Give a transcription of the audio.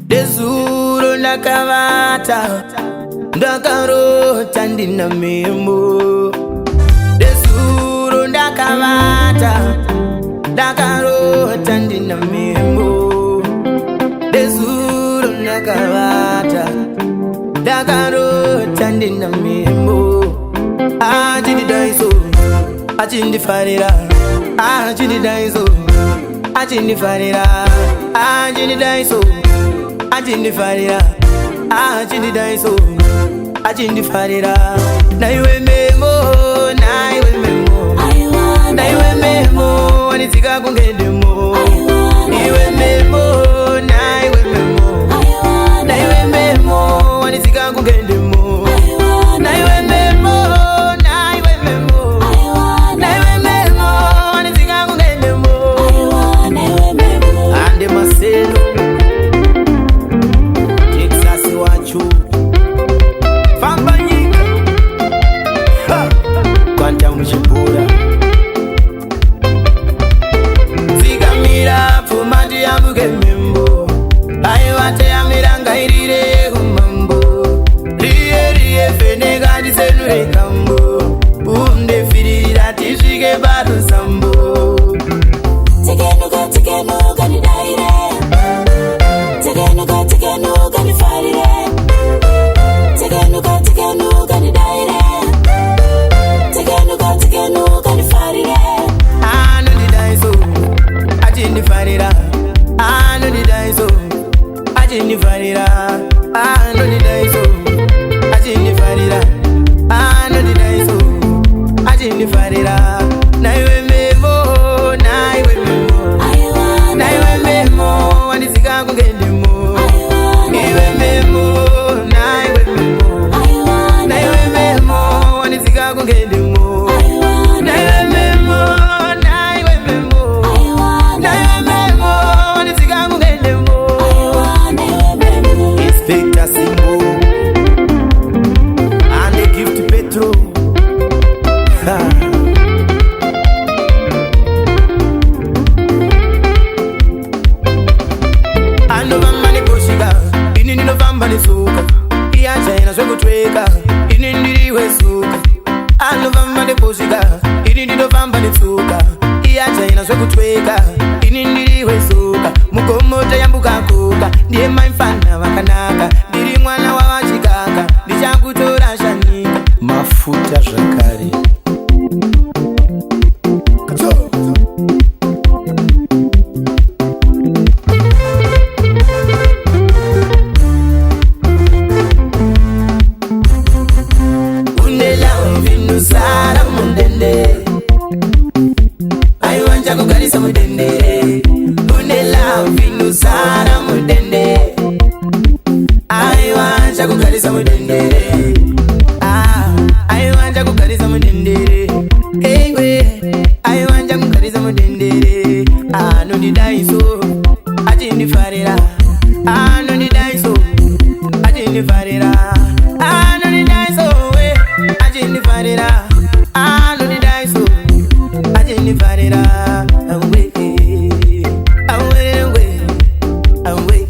Desuro nakavata ndakarota ndina memo. Desuro nakavata ndakarota ndina memo. Desuro nakavata ndakarota ndina memo. Achindidaiso achindifarira, achindidaiso achindifarira, achindidaiso achindifarira, achindidaiso achindifarira. Naiwe memo, naiwe memo, naiwe memo, wanitsika kungedemo. Naiwe memo, naiwe memo, naiwe memo, wanitsika kungedemo. Naiwe memo, naiwe memo, naiwe memo, wanitsika kungedemo. Ande maseno Texas wachu Fambanyika Kwanta mchipura Zigamira fumati ya mbuge membo. Aiwate ya miranga irire humambo. Rie rie fene gadi senure kambo. Unde firira tishige baru sambo. Tegenuga ni daire. Tegenuga ni farire. Tegenuga ni daire. Tegenuga ni farire. Anu di daiso Ajindi farira. Anu di daiso Ajindi farira. Anu di daiso Ajindi farira. Anu di daiso Ajindi farira. Naiwe memo, naiwe memo, naiwe memo, wanitsika kungedemo. Naiwe memo, naiwe memo, naiwe memo, wanitsika kungedemo. Naiwe memo, naiwe memo, naiwe memo, wanitsika kungedemo. Inspector Simbo and the gift Petro. Anovamba neboshiga, ini ndinovamba nesuka. Iyachaina zvekutweka, ini ndiriwe suka. Anovamba neboshiga, ini ndinovamba nesuka. Iyachaina zvekutweka, ini ndiriwe suka. Mugomoto yambuka kuka, ndiye maifana vakanaka. Ndiri mwana wavachikaka, ndichakutora shanyika. Mafuta zvakare. Sara mundende, aiwanja kugarisa mundende. Unela vinu sara mundende, aiwanja kugarisa mundende. Aiwanja kugarisa mundende. Hey we, aiwanja kugarisa mundende. Anu di daiso, ajindi farira. Anu di daiso, ajindi farira. Anu di daiso we, ajindi farira. Anu di daiso, ajindi farira. Away, away, away, away.